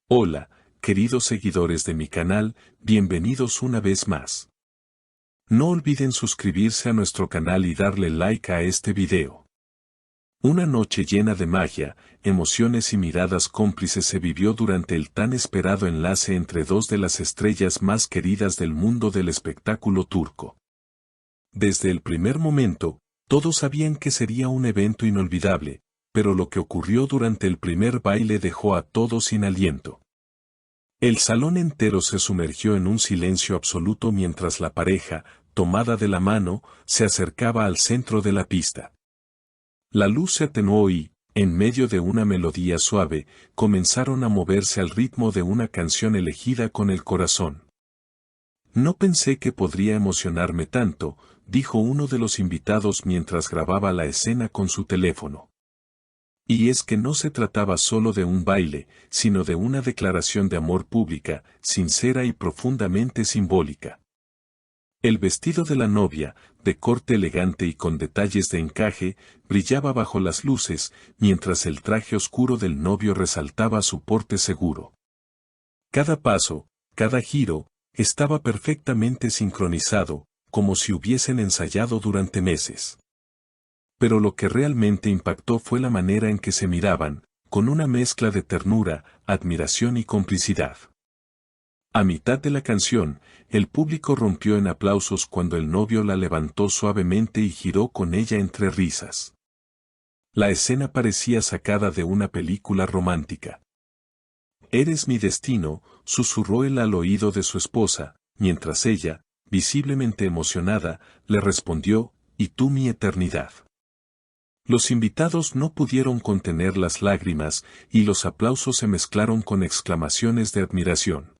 Hola, queridos seguidores de mi canal, bienvenidos una vez más. No olviden suscribirse a nuestro canal y darle like a este video. Una noche llena de magia, emociones y miradas cómplices se vivió durante el tan esperado enlace entre dos de las estrellas más queridas del mundo del espectáculo turco. Desde el primer momento, todos sabían que sería un evento inolvidable, pero lo que ocurrió durante el primer baile dejó a todos sin aliento. El salón entero se sumergió en un silencio absoluto mientras la pareja, tomada de la mano, se acercaba al centro de la pista. La luz se atenuó y, en medio de una melodía suave, comenzaron a moverse al ritmo de una canción elegida con el corazón. No pensé que podría emocionarme tanto, dijo uno de los invitados mientras grababa la escena con su teléfono. Y es que no se trataba solo de un baile, sino de una declaración de amor pública, sincera y profundamente simbólica. El vestido de la novia, de corte elegante y con detalles de encaje, brillaba bajo las luces, mientras el traje oscuro del novio resaltaba su porte seguro. Cada paso, cada giro, estaba perfectamente sincronizado, como si hubiesen ensayado durante meses. Pero lo que realmente impactó fue la manera en que se miraban, con una mezcla de ternura, admiración y complicidad. A mitad de la canción, el público rompió en aplausos cuando el novio la levantó suavemente y giró con ella entre risas. La escena parecía sacada de una película romántica. «Eres mi destino», susurró él al oído de su esposa, mientras ella, visiblemente emocionada, le respondió, «y tú mi eternidad». Los invitados no pudieron contener las lágrimas y los aplausos se mezclaron con exclamaciones de admiración.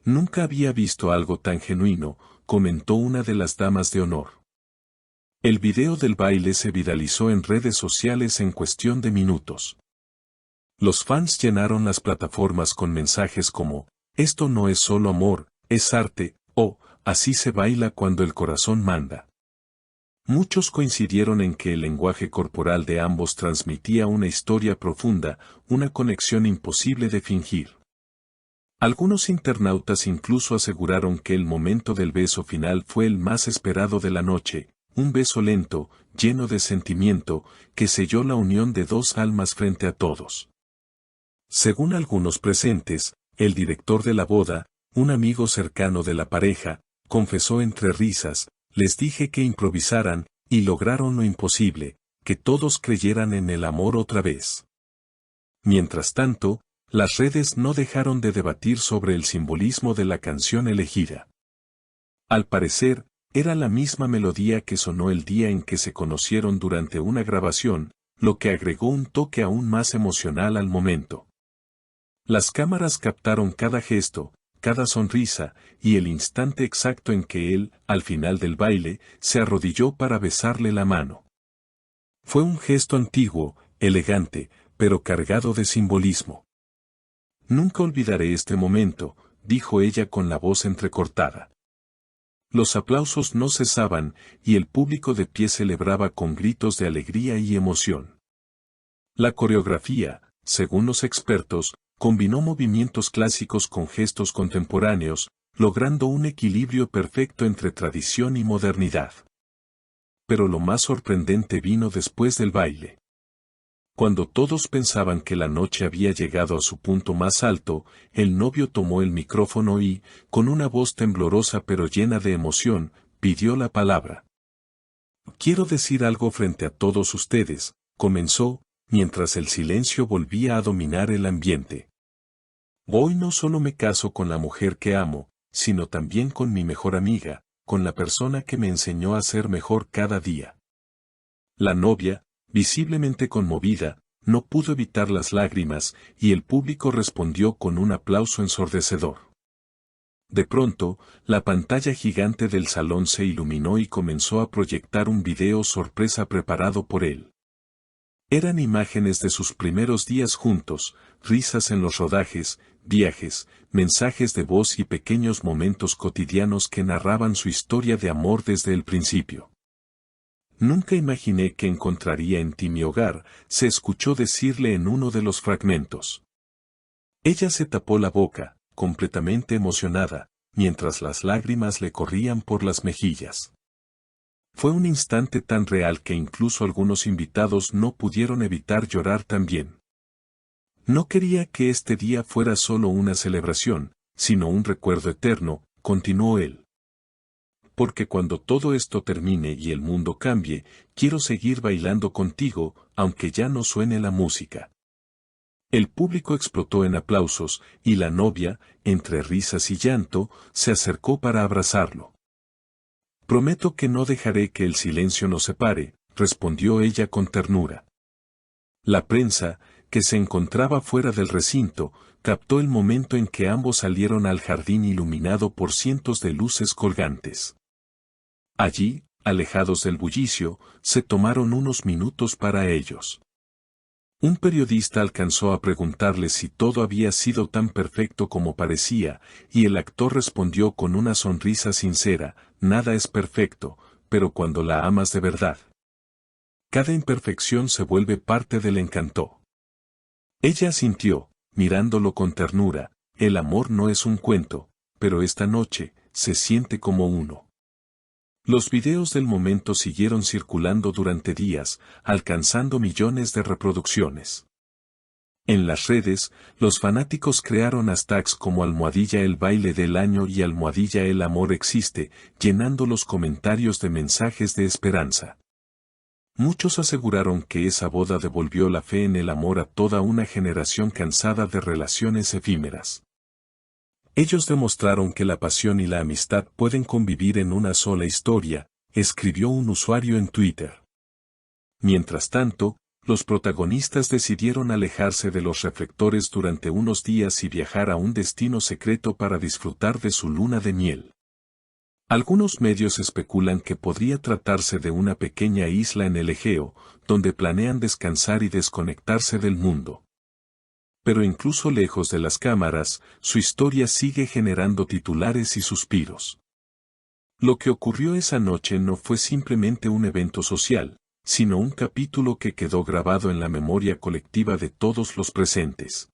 Nunca había visto algo tan genuino, comentó una de las damas de honor. El video del baile se viralizó en redes sociales en cuestión de minutos. Los fans llenaron las plataformas con mensajes como, «Esto no es solo amor, es arte», o «Así se baila cuando el corazón manda». Muchos coincidieron en que el lenguaje corporal de ambos transmitía una historia profunda, una conexión imposible de fingir. Algunos internautas incluso aseguraron que el momento del beso final fue el más esperado de la noche, un beso lento, lleno de sentimiento, que selló la unión de dos almas frente a todos. Según algunos presentes, el director de la boda, un amigo cercano de la pareja, confesó entre risas, «Les dije que improvisaran, y lograron lo imposible, que todos creyeran en el amor otra vez». Mientras tanto, las redes no dejaron de debatir sobre el simbolismo de la canción elegida. Al parecer, era la misma melodía que sonó el día en que se conocieron durante una grabación, lo que agregó un toque aún más emocional al momento. Las cámaras captaron cada gesto, cada sonrisa, y el instante exacto en que él, al final del baile, se arrodilló para besarle la mano. Fue un gesto antiguo, elegante, pero cargado de simbolismo. «Nunca olvidaré este momento», dijo ella con la voz entrecortada. Los aplausos no cesaban, y el público de pie celebraba con gritos de alegría y emoción. La coreografía, según los expertos, combinó movimientos clásicos con gestos contemporáneos, logrando un equilibrio perfecto entre tradición y modernidad. Pero lo más sorprendente vino después del baile. Cuando todos pensaban que la noche había llegado a su punto más alto, el novio tomó el micrófono y, con una voz temblorosa pero llena de emoción, pidió la palabra. «Quiero decir algo frente a todos ustedes», comenzó, mientras el silencio volvía a dominar el ambiente. «Hoy no solo me caso con la mujer que amo, sino también con mi mejor amiga, con la persona que me enseñó a ser mejor cada día». La novia, visiblemente conmovida, no pudo evitar las lágrimas, y el público respondió con un aplauso ensordecedor. De pronto, la pantalla gigante del salón se iluminó y comenzó a proyectar un video sorpresa preparado por él. Eran imágenes de sus primeros días juntos, risas en los rodajes, viajes, mensajes de voz y pequeños momentos cotidianos que narraban su historia de amor desde el principio. «Nunca imaginé que encontraría en ti mi hogar», se escuchó decirle en uno de los fragmentos. Ella se tapó la boca, completamente emocionada, mientras las lágrimas le corrían por las mejillas. Fue un instante tan real que incluso algunos invitados no pudieron evitar llorar también. No quería que este día fuera solo una celebración, sino un recuerdo eterno, continuó él. Porque cuando todo esto termine y el mundo cambie, quiero seguir bailando contigo, aunque ya no suene la música. El público explotó en aplausos, y la novia, entre risas y llanto, se acercó para abrazarlo. Prometo que no dejaré que el silencio nos separe, respondió ella con ternura. La prensa, que se encontraba fuera del recinto, captó el momento en que ambos salieron al jardín iluminado por cientos de luces colgantes. Allí, alejados del bullicio, se tomaron unos minutos para ellos. Un periodista alcanzó a preguntarle si todo había sido tan perfecto como parecía, y el actor respondió con una sonrisa sincera: nada es perfecto, pero cuando la amas de verdad, cada imperfección se vuelve parte del encanto. Ella asintió, mirándolo con ternura: el amor no es un cuento, pero esta noche, se siente como uno. Los videos del momento siguieron circulando durante días, alcanzando millones de reproducciones. En las redes, los fanáticos crearon hashtags como #el baile del año y #el amor existe, llenando los comentarios de mensajes de esperanza. Muchos aseguraron que esa boda devolvió la fe en el amor a toda una generación cansada de relaciones efímeras. Ellos demostraron que la pasión y la amistad pueden convivir en una sola historia, escribió un usuario en Twitter. Mientras tanto, los protagonistas decidieron alejarse de los reflectores durante unos días y viajar a un destino secreto para disfrutar de su luna de miel. Algunos medios especulan que podría tratarse de una pequeña isla en el Egeo, donde planean descansar y desconectarse del mundo. Pero incluso lejos de las cámaras, su historia sigue generando titulares y suspiros. Lo que ocurrió esa noche no fue simplemente un evento social, sino un capítulo que quedó grabado en la memoria colectiva de todos los presentes.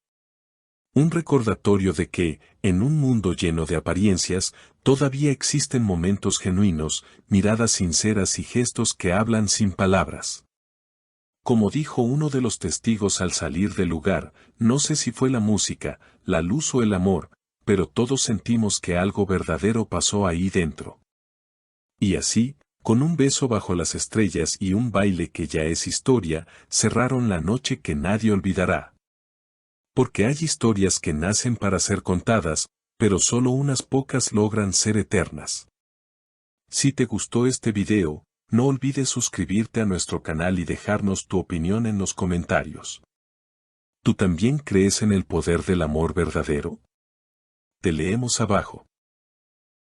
Un recordatorio de que, en un mundo lleno de apariencias, todavía existen momentos genuinos, miradas sinceras y gestos que hablan sin palabras. Como dijo uno de los testigos al salir del lugar: no sé si fue la música, la luz o el amor, pero todos sentimos que algo verdadero pasó ahí dentro. Y así, con un beso bajo las estrellas y un baile que ya es historia, cerraron la noche que nadie olvidará. Porque hay historias que nacen para ser contadas, pero solo unas pocas logran ser eternas. Si te gustó este video, no olvides suscribirte a nuestro canal y dejarnos tu opinión en los comentarios. ¿Tú también crees en el poder del amor verdadero? Te leemos abajo.